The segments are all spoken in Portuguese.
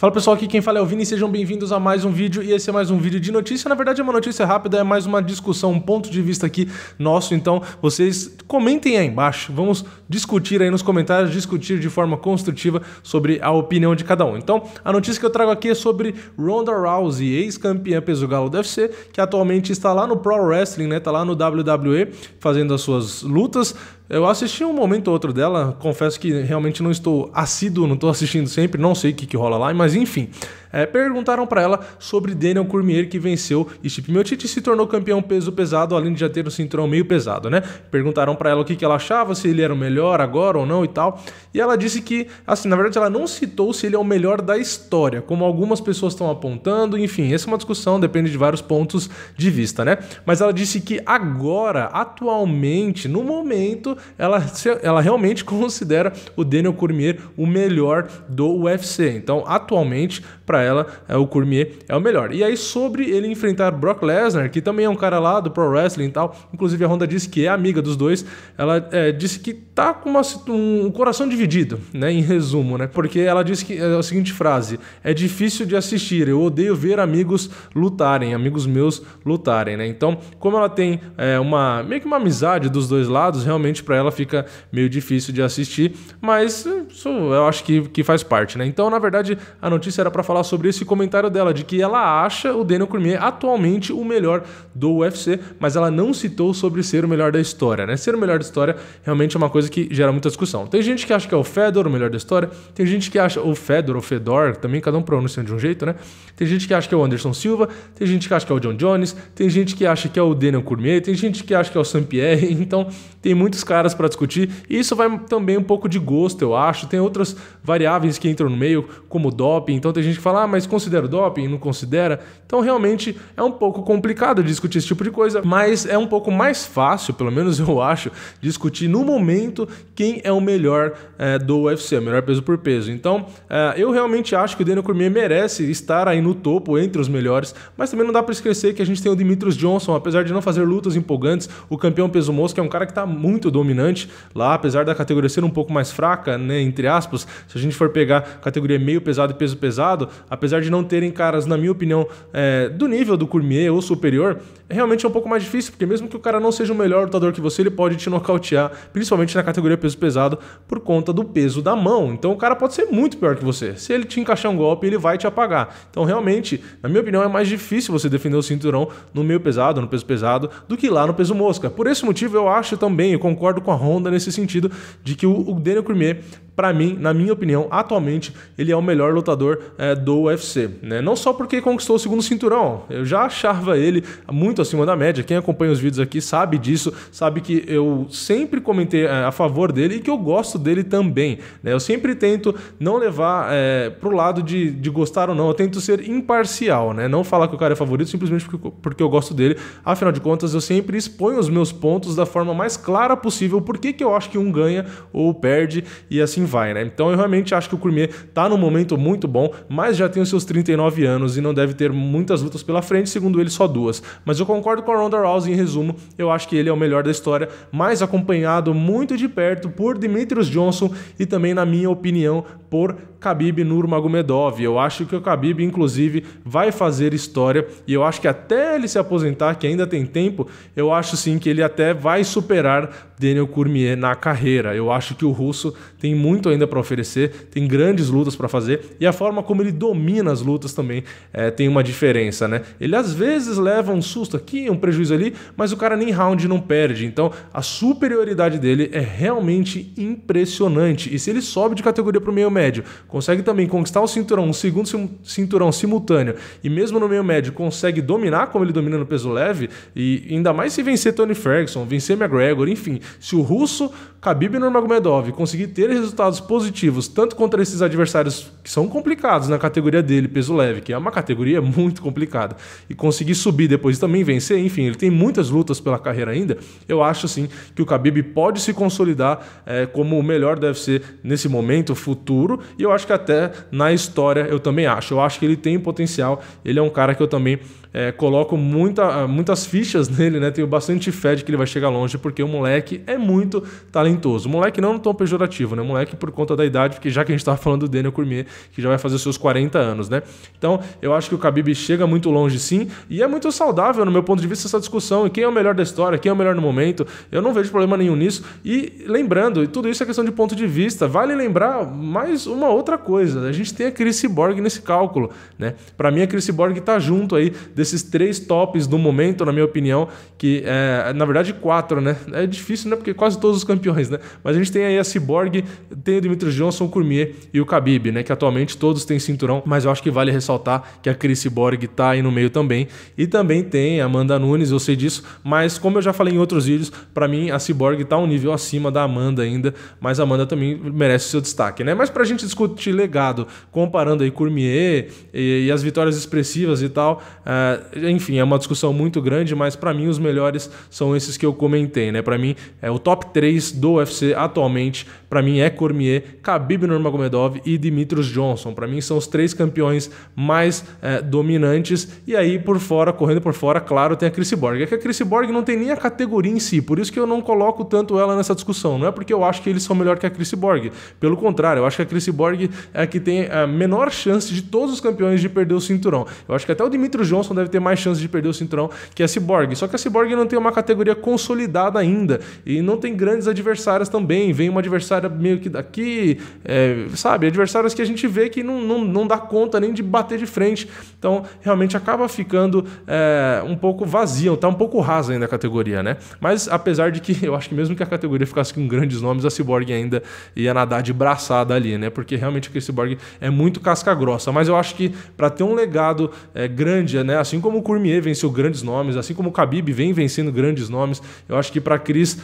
Fala pessoal, aqui quem fala é o Vini, sejam bem-vindos a mais um vídeo e esse é mais um vídeo de notícia. Na verdade é uma notícia rápida, é mais uma discussão, um ponto de vista aqui nosso, então vocês comentem aí embaixo, vamos discutir aí nos comentários, discutir de forma construtiva sobre a opinião de cada um. Então a notícia que eu trago aqui é sobre Ronda Rousey, ex-campeã peso galo do UFC, que atualmente está lá no Pro Wrestling, né? Tá lá no WWE fazendo as suas lutas. Eu assisti um momento ou outro dela, confesso que realmente não estou assíduo, não estou assistindo sempre, não sei o que rola lá, mas enfim. Perguntaram para ela sobre Daniel Cormier, que venceu Stipe Miocic e se tornou campeão peso pesado, além de já ter o cinturão meio pesado, né? Perguntaram para ela o que ela achava, se ele era o melhor agora ou não e tal. E ela disse que, assim, na verdade ela não citou se ele é o melhor da história, como algumas pessoas estão apontando, enfim, essa é uma discussão, depende de vários pontos de vista, né? Mas ela disse que agora, atualmente, no momento, ela realmente considera o Daniel Cormier o melhor do UFC. Então, atualmente, para ela, o Cormier é o melhor. E aí, sobre ele enfrentar Brock Lesnar, que também é um cara lá do Pro Wrestling e tal, inclusive a Ronda disse que é amiga dos dois, ela disse que tá com um coração dividido, né, em resumo, né, porque ela disse que é a seguinte frase: é difícil de assistir, eu odeio ver amigos lutarem, amigos meus lutarem, né. Então, como ela tem meio que uma amizade dos dois lados, realmente para ela fica meio difícil de assistir, mas isso eu acho que faz parte, né. Então, na verdade, a notícia era para falar sobre esse comentário dela, de que ela acha o Daniel Cormier atualmente o melhor do UFC, mas ela não citou sobre ser o melhor da história, né? Ser o melhor da história realmente é uma coisa que gera muita discussão. Tem gente que acha que é o Fedor o melhor da história, tem gente que acha o Fedor ou Fedor, também cada um pronuncia de um jeito, né? Tem gente que acha que é o Anderson Silva, tem gente que acha que é o John Jones, tem gente que acha que é o Daniel Cormier, tem gente que acha que é o Saint-Pierre, então tem muitos caras para discutir, e isso vai também um pouco de gosto, eu acho. Tem outras variáveis que entram no meio, como o doping, então tem gente que fala, mas considera o doping, não considera. Então realmente é um pouco complicado discutir esse tipo de coisa, mas é um pouco mais fácil, pelo menos eu acho, discutir no momento quem é o melhor do UFC, o melhor peso por peso. Então eu realmente acho que o Daniel Cormier merece estar aí no topo, entre os melhores, mas também não dá para esquecer que a gente tem o Demetrious Johnson, apesar de não fazer lutas empolgantes, o campeão peso mosca é um cara que está muito dominante lá, apesar da categoria ser um pouco mais fraca, né, entre aspas. Se a gente for pegar categoria meio pesado e peso pesado, apesar de não terem caras, na minha opinião, do nível do Cormier ou superior, realmente é um pouco mais difícil, porque mesmo que o cara não seja o melhor lutador que você, ele pode te nocautear, principalmente na categoria peso pesado, por conta do peso da mão. Então o cara pode ser muito pior que você. Se ele te encaixar um golpe, ele vai te apagar. Então realmente, na minha opinião, é mais difícil você defender o cinturão no meio pesado, no peso pesado, do que lá no peso mosca. Por esse motivo, eu acho também, eu concordo com a Ronda nesse sentido, de que o Daniel Cormier, para mim, na minha opinião, atualmente, ele é o melhor lutador do UFC, né? Não só porque conquistou o segundo cinturão, eu já achava ele muito acima da média. Quem acompanha os vídeos aqui sabe disso, sabe que eu sempre comentei a favor dele e que eu gosto dele também, né? Eu sempre tento não levar pro lado de gostar ou não, eu tento ser imparcial, né? Não falar que o cara é favorito simplesmente porque eu gosto dele. Afinal de contas, eu sempre exponho os meus pontos da forma mais clara possível, por que eu acho que um ganha ou perde e assim vai, né? Então eu realmente acho que o Cormier tá num momento muito bom, mas já tem os seus 39 anos e não deve ter muitas lutas pela frente, segundo ele só 2. Mas eu concordo com a Ronda Rousey, em resumo, eu acho que ele é o melhor da história, mas acompanhado muito de perto por Demetrious Johnson e também, na minha opinião, por Khabib Nurmagomedov. Eu acho que o Khabib, inclusive, vai fazer história e eu acho que até ele se aposentar, que ainda tem tempo, eu acho sim que ele até vai superar Daniel Cormier na carreira. Eu acho que o russo tem muito ainda para oferecer, tem grandes lutas para fazer e a forma como ele domina as lutas também tem uma diferença, né? Ele às vezes leva um susto aqui, um prejuízo ali, mas o cara nem round não perde. Então a superioridade dele é realmente impressionante. E se ele sobe de categoria para o meio médio, consegue também conquistar o cinturão, um segundo cinturão simultâneo, e mesmo no meio médio consegue dominar como ele domina no peso leve, e ainda mais se vencer Tony Ferguson, vencer McGregor, enfim, se o russo Khabib Nurmagomedov conseguir ter resultados positivos tanto contra esses adversários que são complicados na categoria dele, peso leve, que é uma categoria muito complicada, e conseguir subir depois e também vencer, enfim, ele tem muitas lutas pela carreira ainda, eu acho sim que o Khabib pode se consolidar como o melhor deve ser nesse momento futuro, e eu acho que até na história eu também acho. Eu acho que ele tem potencial, ele é um cara que eu também coloco muitas fichas nele, né? Tenho bastante fé de que ele vai chegar longe, porque o moleque é muito talentoso. O moleque não tão pejorativo, né? O moleque por conta da idade, porque já que a gente tava falando do Daniel Cormier, que já vai fazer os seus 40 anos, né? Então, eu acho que o Khabib chega muito longe sim, e é muito saudável no meu ponto de vista essa discussão, e quem é o melhor da história, quem é o melhor no momento, eu não vejo problema nenhum nisso. E lembrando, tudo isso é questão de ponto de vista, vale lembrar mais uma outra coisa, a gente tem a Cris Cyborg nesse cálculo, né? Para mim a Cris Cyborg tá junto aí desses 3 tops do momento, na minha opinião, que na verdade 4, né? É difícil, né? Porque quase todos os campeões, né? Mas a gente tem aí a Cyborg, tem o Demetrious Johnson, o Cormier e o Khabib, né? Que atualmente todos têm cinturão, mas eu acho que vale ressaltar que a Cris Cyborg tá aí no meio também. E também tem a Amanda Nunes, eu sei disso, mas como eu já falei em outros vídeos, para mim a Cyborg tá um nível acima da Amanda ainda, mas a Amanda também merece o seu destaque, né? Mas pra gente discutir legado, comparando aí Cormier e as vitórias expressivas e tal, enfim, é uma discussão muito grande, mas para mim os melhores são esses que eu comentei, né? Para mim o top 3 do UFC atualmente, para mim é Cormier, Khabib Nurmagomedov e Demetrious Johnson. Para mim são os 3 campeões mais dominantes. E aí por fora, correndo por fora, claro, tem a Cris Cyborg. É que a Cris Cyborg não tem nem a categoria em si, por isso que eu não coloco tanto ela nessa discussão. Não é porque eu acho que eles são melhor que a Cris Cyborg. Pelo contrário, eu acho que a Cris Cyborg é a que tem a menor chance de todos os campeões de perder o cinturão. Eu acho que até o Demetrious Johnson deve ter mais chance de perder o cinturão que a Cyborg. Só que a Cyborg não tem uma categoria consolidada ainda e não tem grandes adversárias também. Vem uma adversária meio que daqui, sabe? Adversárias que a gente vê que não dá conta nem de bater de frente. Então, realmente acaba ficando um pouco vazia, tá um pouco rasa ainda a categoria, né? Mas apesar de que eu acho que mesmo que a categoria ficasse com grandes nomes, a Cyborg ainda ia nadar de braçada ali, né? Porque realmente a Cyborg é muito casca grossa. Mas eu acho que para ter um legado grande, né? Assim como o Cormier venceu grandes nomes, assim como o Khabib vem vencendo grandes nomes, eu acho que para Cris,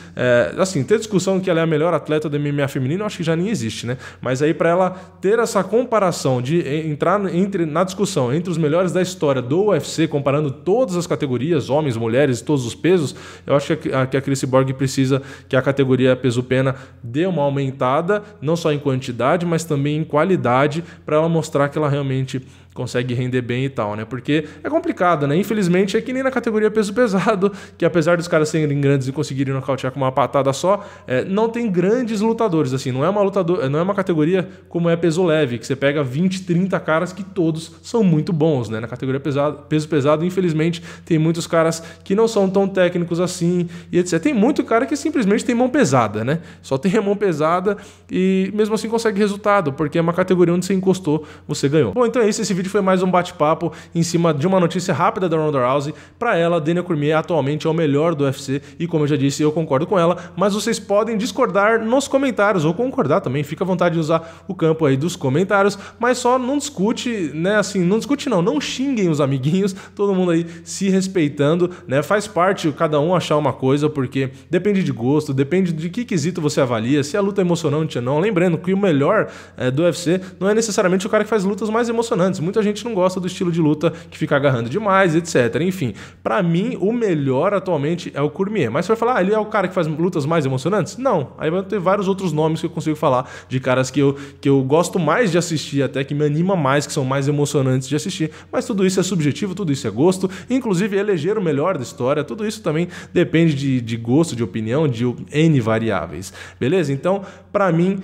assim, ter discussão que ela é a melhor atleta do MMA feminino, eu acho que já nem existe, né? Mas aí para ela ter essa comparação de entrar na discussão entre os melhores da história do UFC, comparando todas as categorias, homens, mulheres, todos os pesos, eu acho que a Cris Cyborg precisa que a categoria peso-pena dê uma aumentada, não só em quantidade, mas também em qualidade, para ela mostrar que ela realmente consegue render bem e tal, né? Porque é complicado, né? Infelizmente é que nem na categoria peso pesado, que apesar dos caras serem grandes e conseguirem nocautear com uma patada só, não tem grandes lutadores, assim, não é uma categoria como é peso leve, que você pega 20, 30 caras que todos são muito bons, né? Na categoria peso pesado, infelizmente, tem muitos caras que não são tão técnicos assim e etc. Tem muito cara que simplesmente tem mão pesada, né? Só tem a mão pesada e mesmo assim consegue resultado, porque é uma categoria onde você encostou, você ganhou. Bom, então é isso, esse vídeo foi mais um bate-papo em cima de uma notícia rápida da Ronda Rousey. Para ela, Daniel Cormier atualmente é o melhor do UFC e, como eu já disse, eu concordo com ela, mas vocês podem discordar nos comentários ou concordar também, fica à vontade de usar o campo aí dos comentários, mas só não discute, né, assim, não xinguem os amiguinhos, todo mundo aí se respeitando, né, faz parte cada um achar uma coisa, porque depende de gosto, depende de que quesito você avalia, se a luta é emocionante ou não. Lembrando que o melhor do UFC não é necessariamente o cara que faz lutas mais emocionantes, muita gente não gosta do estilo de luta que fica agarrando demais, etc. Enfim, pra mim, o melhor atualmente é o Cormier. Mas você vai falar, ele é o cara que faz lutas mais emocionantes? Não. Aí vai ter vários outros nomes que eu consigo falar de caras que eu gosto mais de assistir, até que me anima mais, que são mais emocionantes de assistir. Mas tudo isso é subjetivo, tudo isso é gosto. Inclusive, eleger o melhor da história, tudo isso também depende de gosto, de opinião, de N variáveis. Beleza? Então, pra mim,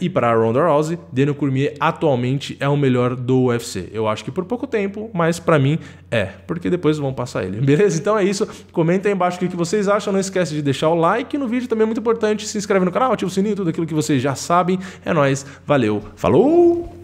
e para a Ronda Rousey, Daniel Cormier atualmente é o melhor do UFC. Eu acho que por pouco tempo, mas para mim porque depois vão passar ele. Beleza? Então é isso. Comenta aí embaixo o que vocês acham. Não esquece de deixar o like no vídeo, também é muito importante. Se inscreve no canal, ativa o sininho, tudo aquilo que vocês já sabem. É nóis. Valeu. Falou!